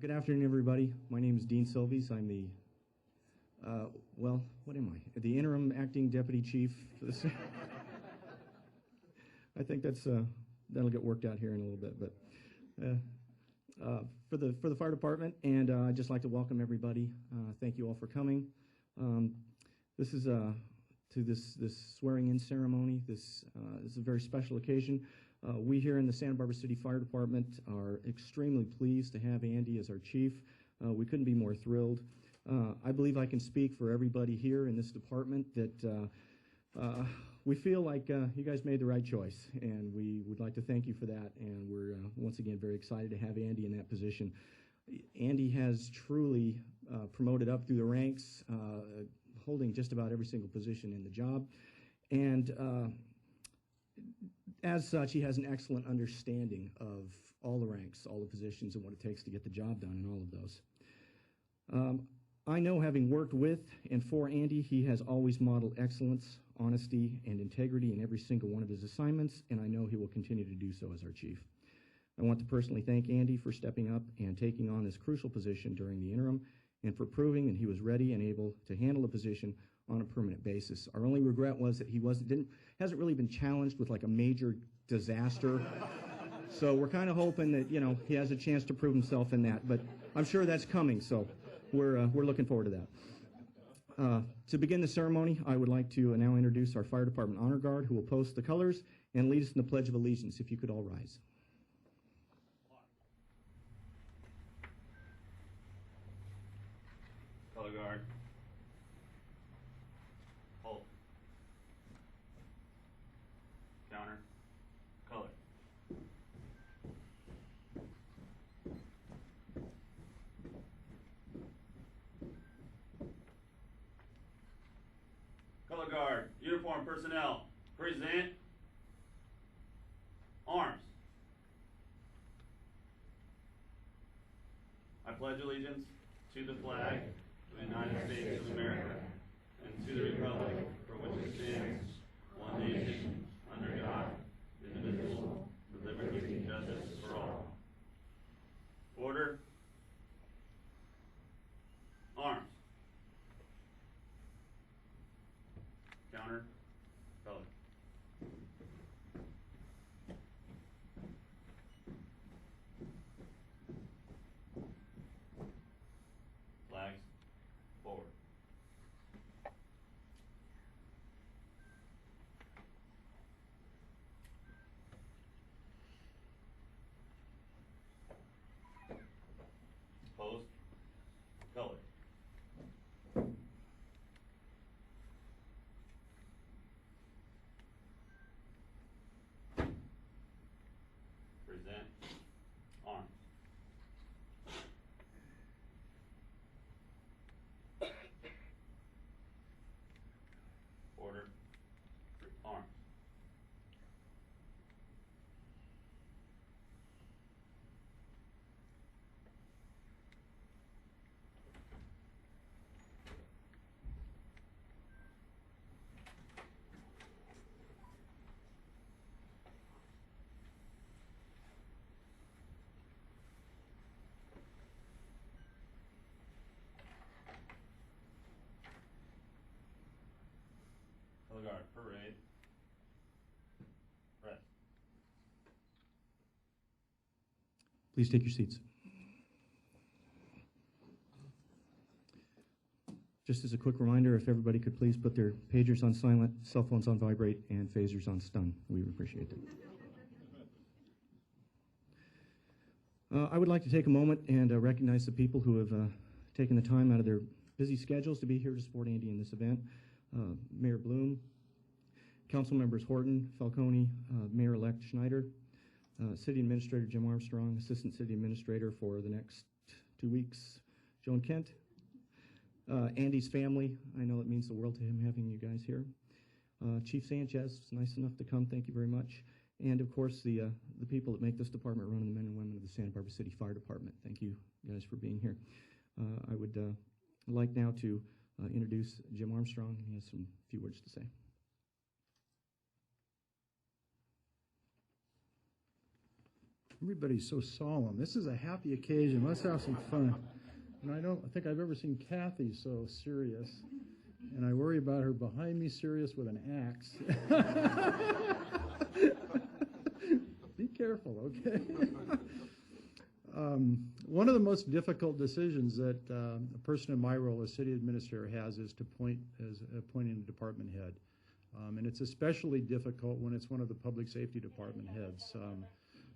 Good afternoon, everybody. My name is Dean Silvies. I'm the, well, what am I? The interim acting deputy chief for this. I think that'll get worked out here in a little bit. But for the fire department, and I'd just like to welcome everybody. Thank you all for coming. This is to this swearing-in ceremony. This is a very special occasion. We here in the Santa Barbara City Fire Department are extremely pleased to have Andy as our chief. We couldn't be more thrilled. I believe I can speak for everybody here in this department that we feel like you guys made the right choice, and we would like to thank you for that, and we're once again very excited to have Andy in that position. Andy has truly promoted up through the ranks, holding just about every single position in the job, and as such, he has an excellent understanding of all the ranks, all the positions, and what it takes to get the job done in all of those. I know, having worked with and for Andy, he has always modeled excellence, honesty, and integrity in every single one of his assignments, and I know he will continue to do so as our chief. I want to personally thank Andy for stepping up and taking on this crucial position during the interim, and for proving that he was ready and able to handle the position on a permanent basis. Our only regret was that he hasn't really been challenged with like a major disaster. So we're kind of hoping that, you know, he has a chance to prove himself in that, but I'm sure that's coming, so we're looking forward to that. To begin the ceremony, I would like to now introduce our Fire Department Honor Guard, who will post the colors and lead us in the Pledge of Allegiance. If you could all rise. Color guard. Hold. Counter. Color. Color guard. Uniform personnel. Present. Arms. I pledge allegiance to the flag of the United States of America and to the republic for which it stands, one nation, under God, indivisible, with liberty and justice for all. Order. Arms. Counter. Color. Flags. Forward. Opposed. Color. Present. Arms. Order. Arms. Color guard. Parade. Rest. Please take your seats. Just as a quick reminder, if everybody could please put their pagers on silent, cell phones on vibrate, and phasers on stun. We would appreciate that. I would like to take a moment and recognize the people who have taken the time out of their busy schedules to be here to support Andy in this event. Mayor Bloom, Council Members Horton, Falcone, Mayor-elect Schneider, City Administrator Jim Armstrong, Assistant City Administrator for the next 2 weeks, Joan Kent, Andy's family. I know it means the world to him having you guys here. Chief Sanchez was nice enough to come. Thank you very much. And of course, the people that make this department run, the men and women of the Santa Barbara City Fire Department. Thank you guys for being here. I would like now to introduce Jim Armstrong. He has some few words to say. Everybody's so solemn. This is a happy occasion. Let's have some fun. And I don't think I've ever seen Kathy so serious. And I worry about her behind me serious with an axe. Be careful, okay? One of the most difficult decisions that a person in my role as city administrator has is to appointing a department head. And it's especially difficult when it's one of the public safety department heads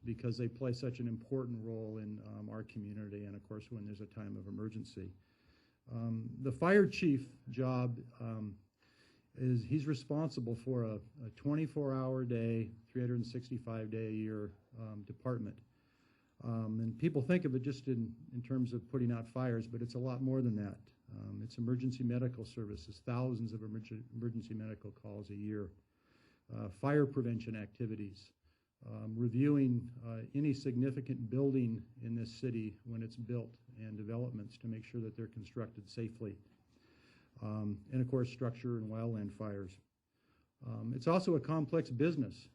because they play such an important role in our community and, of course, when there's a time of emergency. The fire chief job he's responsible for a 24-hour day, 365-day a year department. And people think of it just in terms of putting out fires, but it's a lot more than that. It's emergency medical services, thousands of emergency medical calls a year, fire prevention activities, reviewing any significant building in this city when it's built and developments to make sure that they're constructed safely. And of course, structure and wildland fires. It's also a complex business.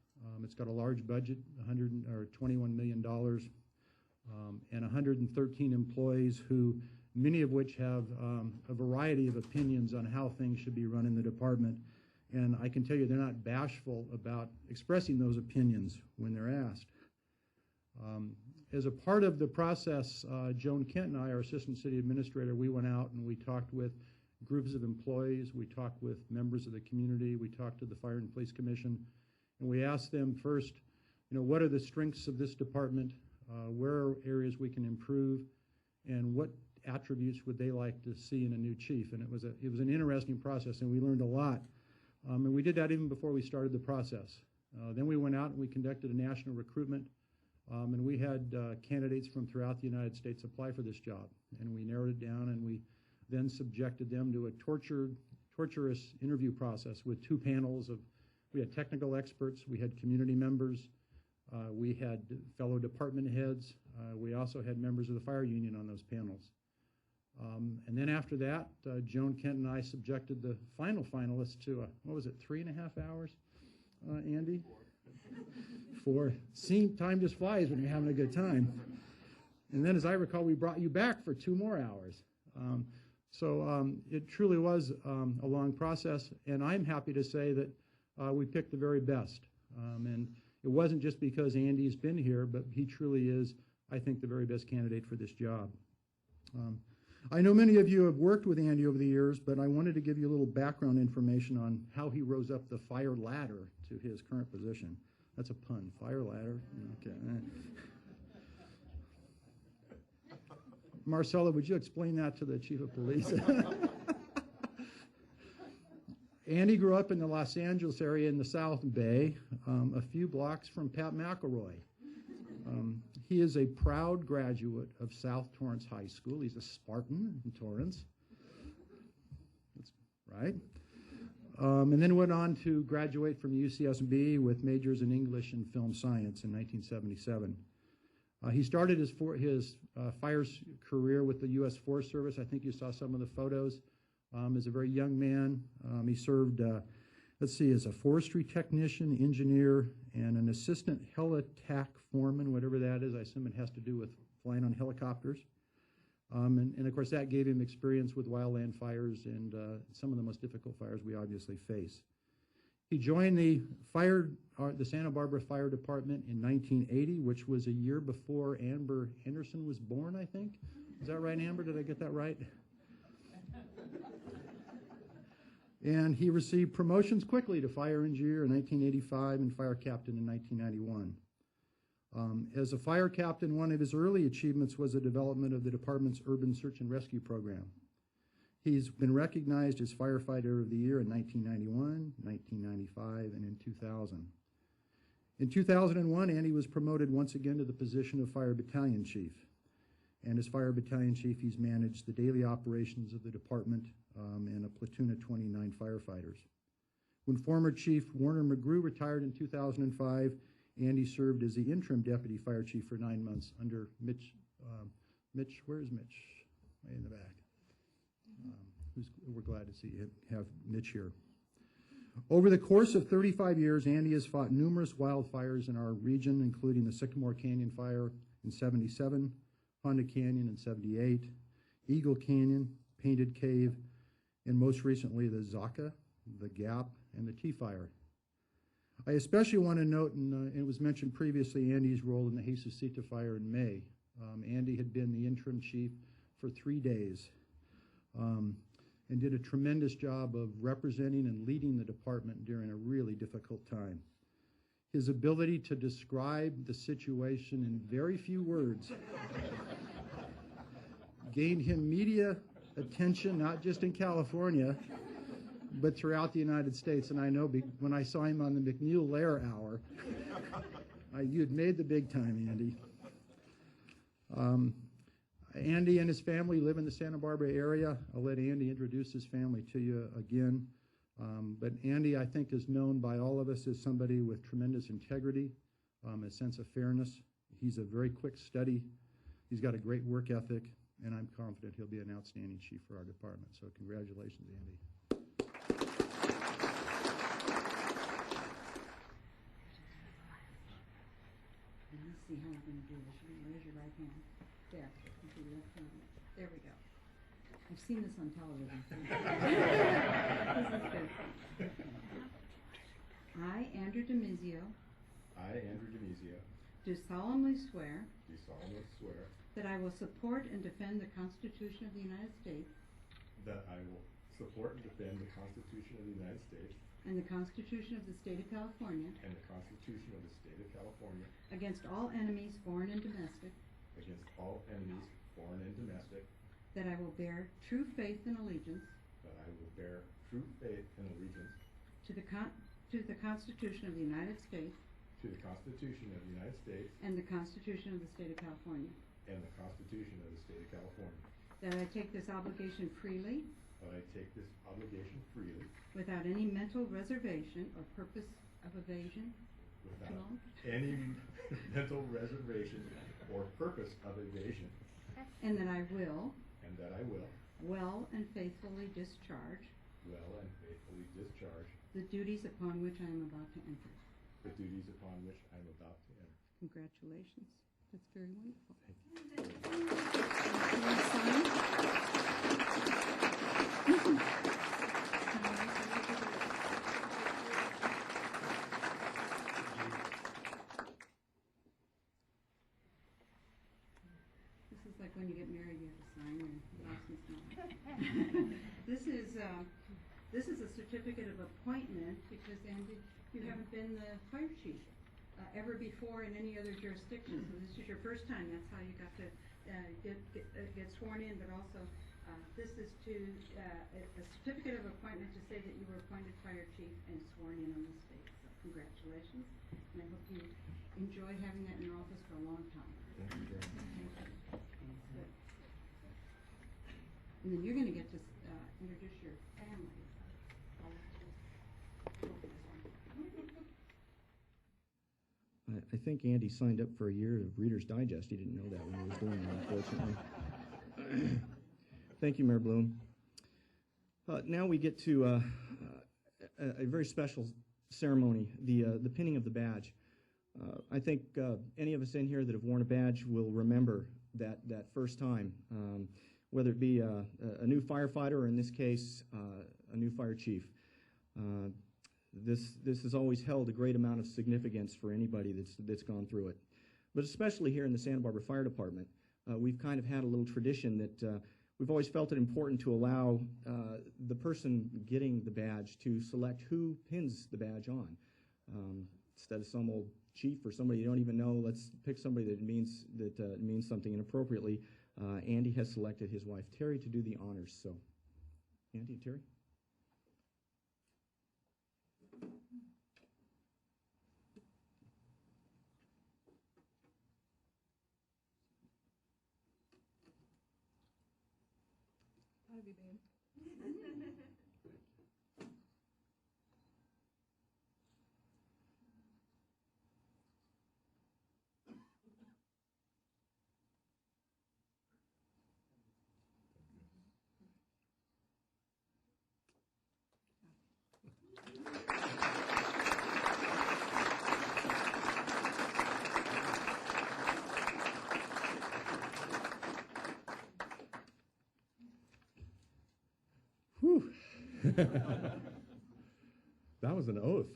It's got a large budget, $21 million, and 113 employees who, many of which have a variety of opinions on how things should be run in the department. And I can tell you they're not bashful about expressing those opinions when they're asked. As a part of the process, Joan Kent and I, our assistant city administrator, we went out and we talked with groups of employees, we talked with members of the community, we talked to the Fire and Police Commission, and we asked them first, what are the strengths of this department, where are areas we can improve, and what attributes would they like to see in a new chief. And it was an interesting process, and we learned a lot. And we did that even before we started the process. Then we went out and we conducted a national recruitment, and we had candidates from throughout the United States apply for this job. And we narrowed it down, and we then subjected them to a torturous interview process with two panels we had technical experts, we had community members, we had fellow department heads, we also had members of the fire union on those panels. And then after that, Joan Kent and I subjected the final finalists to, 3.5 hours, Andy? 4. Time just flies when you're having a good time. And then, as I recall, we brought you back for 2 more hours. So it truly was a long process, and I'm happy to say that we picked the very best. And it wasn't just because Andy's been here, but he truly is, I think, the very best candidate for this job. I know many of you have worked with Andy over the years, but I wanted to give you a little background information on how he rose up the fire ladder to his current position. That's a pun, fire ladder. Okay. Marcella, would you explain that to the chief of police? Andy grew up in the Los Angeles area in the South Bay, a few blocks from Pat McElroy. He is a proud graduate of South Torrance High School. He's a Spartan in Torrance. That's right. And then went on to graduate from UCSB with majors in English and film science in 1977. He started his fires career with the U.S. Forest Service. I think you saw some of the photos. As a very young man, he served, as a forestry technician, engineer, and an assistant helitack foreman, whatever that is. I assume it has to do with flying on helicopters. And of course, that gave him experience with wildland fires and some of the most difficult fires we obviously face. He joined the Santa Barbara Fire Department in 1980, which was a year before Amber Henderson was born, I think. Is that right, Amber? Did I get that right? And he received promotions quickly to fire engineer in 1985 and fire captain in 1991. As a fire captain, one of his early achievements was the development of the department's urban search and rescue program. He's been recognized as Firefighter of the Year in 1991, 1995, and in 2000. In 2001, Andy was promoted once again to the position of Fire Battalion Chief. And as Fire Battalion Chief, he's managed the daily operations of the department and a platoon of 29 firefighters. When former Chief Warner McGrew retired in 2005, Andy served as the interim Deputy Fire Chief for 9 months under Mitch. Where's Mitch? Way in the back. We're glad to have Mitch here. Over the course of 35 years, Andy has fought numerous wildfires in our region, including the Sycamore Canyon Fire in '77, Honda Canyon in '78, Eagle Canyon, Painted Cave, and most recently the Zaka, the Gap, and the T-Fire. I especially want to note, and it was mentioned previously, Andy's role in the Jesucita Fire in May. Andy had been the interim chief for 3 days and did a tremendous job of representing and leading the department during a really difficult time. His ability to describe the situation in very few words gained him media attention, not just in California, but throughout the United States. And I know when I saw him on the McNeil Lehrer Hour, you'd made the big time, Andy. Andy and his family live in the Santa Barbara area. I'll let Andy introduce his family to you again. But Andy, I think, is known by all of us as somebody with tremendous integrity, a sense of fairness. He's a very quick study. He's got a great work ethic, and I'm confident he'll be an outstanding chief for our department. So congratulations, Andy. Let's see how I'm going to do this. Raise your right hand. There. Your left hand. There we go. I've seen this on television. This is good. I, Andrew DiMizio, do solemnly swear that I will support and defend the Constitution of the United States and the Constitution of the State of California against all enemies, foreign and domestic, that I will bear true faith and allegiance to the Constitution of the United States and the Constitution of the State of California, that I take this obligation freely without any mental reservation or purpose of evasion, and that I will well and faithfully discharge the duties upon which I am about to enter. Congratulations. That's very wonderful. This is like when you get married, you have to sign your license. This is a certificate of appointment because, Andy, you haven't been the fire chief ever before in any other jurisdiction. So this is your first time. That's how you got to get sworn in. But also, this is a certificate of appointment to say that you were appointed fire chief and sworn in on this date. So congratulations, and I hope you enjoy having that in your office for a long time. Thank you very much. Good. And then you're going to get to introduce your family. I think Andy signed up for a year of Reader's Digest. He didn't know that when he was doing that, unfortunately. Thank you, Mayor Bloom. Now we get to a very special ceremony, the pinning of the badge. I think any of us in here that have worn a badge will remember that first time, whether it be a new firefighter or, in this case, a new fire chief. This has always held a great amount of significance for anybody that's gone through it. But especially here in the Santa Barbara Fire Department, we've kind of had a little tradition that we've always felt it important to allow the person getting the badge to select who pins the badge on. Instead of some old chief or somebody you don't even know, let's pick somebody that means something inappropriately. Andy has selected his wife, Terry, to do the honors. So, Andy and Terry. Proud of you, babe. That was an oath.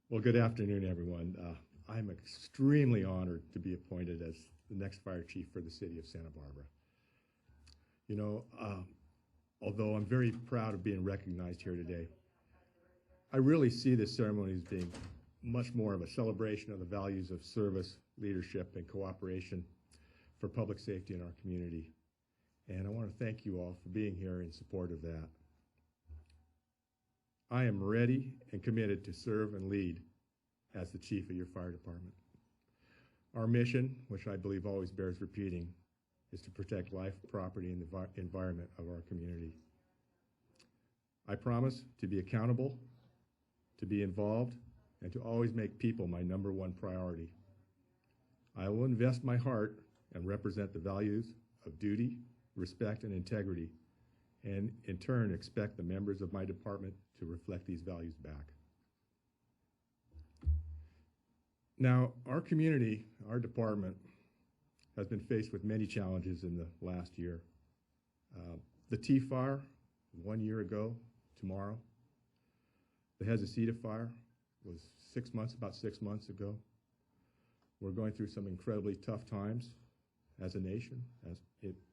Well, good afternoon, everyone. I'm extremely honored to be appointed as the next fire chief for the city of Santa Barbara. You know, although I'm very proud of being recognized here today, I really see this ceremony as being much more of a celebration of the values of service, leadership, and cooperation for public safety in our community. And I want to thank you all for being here in support of that. I am ready and committed to serve and lead as the chief of your fire department. Our mission, which I believe always bears repeating, is to protect life, property, and the environment of our community. I promise to be accountable, to be involved, and to always make people my #1 priority. I will invest my heart and represent the values of duty, respect, and integrity, and in turn expect the members of my department to reflect these values back. Now, our community, our department, has been faced with many challenges in the last year. The T fire, 1 year ago tomorrow. The Hezecita fire was about 6 months ago. We're going through some incredibly tough times as a nation,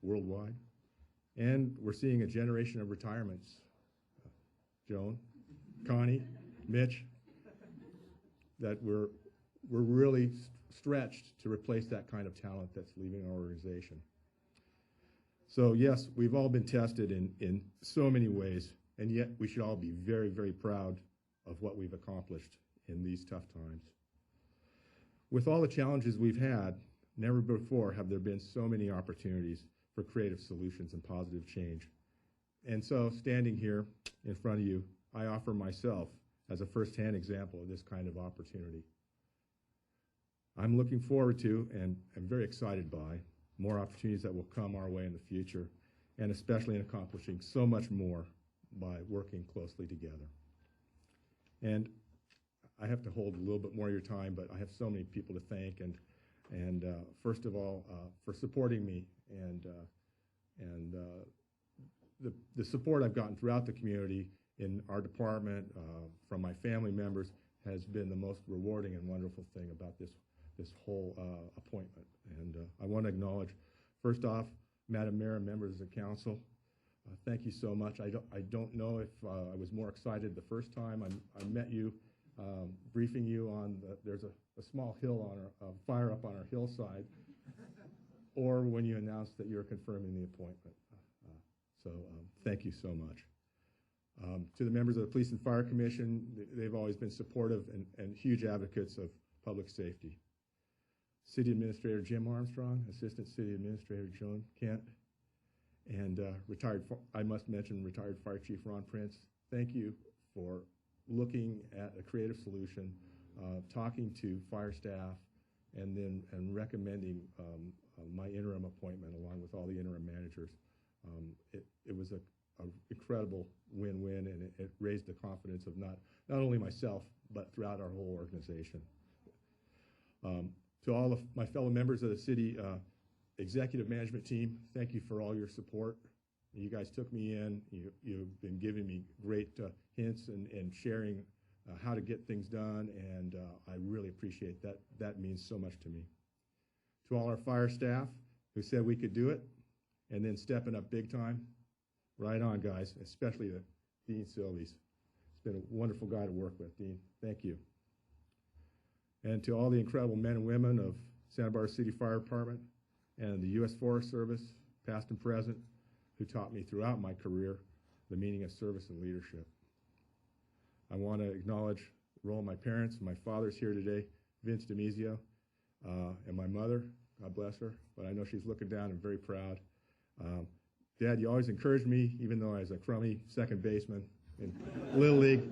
worldwide. And we're seeing a generation of retirements. Joan, Connie, Mitch, that we're really stretched to replace that kind of talent that's leaving our organization. So yes, we've all been tested in so many ways, and yet we should all be very, very proud of what we've accomplished in these tough times. With all the challenges we've had, never before have there been so many opportunities for creative solutions and positive change. And so standing here in front of you, I offer myself as a firsthand example of this kind of opportunity. I'm looking forward to, and I'm very excited by, more opportunities that will come our way in the future, and especially in accomplishing so much more by working closely together. And I have to hold a little bit more of your time, but I have so many people to thank, and first of all, for supporting me, and the support I've gotten throughout the community in our department, from my family members, has been the most rewarding and wonderful thing about this whole appointment. And I want to acknowledge, first off, Madam Mayor and members of the council, thank you so much. I don't know if I was more excited the first time I met you, briefing you on there's a small hill on our fire up on our hillside, or when you announced that you're confirming the appointment. So thank you so much. To the members of the Police and Fire Commission, they've always been supportive and huge advocates of public safety. City Administrator Jim Armstrong, Assistant City Administrator Joan Kent, and I must mention retired Fire Chief Ron Prince. Thank you for looking at a creative solution, talking to fire staff, and recommending my interim appointment along with all the interim managers. It was an incredible win-win, and it raised the confidence of not only myself, but throughout our whole organization. To all of my fellow members of the city executive management team, thank you for all your support. You guys took me in. You've been giving me great hints and sharing how to get things done, and I really appreciate that. That means so much to me. To all our fire staff who said we could do it, and then stepping up big time, right on, guys, especially to Dean Silvies. It's been a wonderful guy to work with, Dean. Thank you. And to all the incredible men and women of Santa Barbara City Fire Department and the U.S. Forest Service, past and present, who taught me throughout my career the meaning of service and leadership. I want to acknowledge the role of my parents. My father's here today, Vince DiMizio, and my mother, God bless her, but I know she's looking down and very proud. Dad, you always encouraged me, even though I was a crummy second baseman in Little League.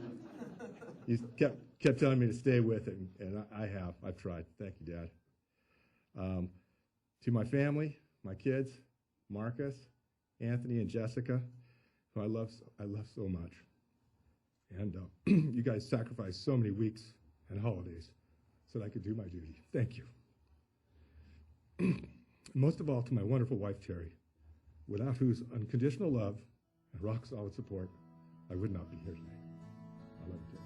You kept telling me to stay with it, and I've tried. Thank you, Dad. To my family, my kids, Marcus, Anthony, and Jessica, who I love so much. And you guys sacrificed so many weeks and holidays so that I could do my duty. Thank you. Most of all, to my wonderful wife, Terry, without whose unconditional love and rock-solid support, I would not be here today. I love you, Terry.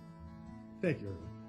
Thank you, everyone.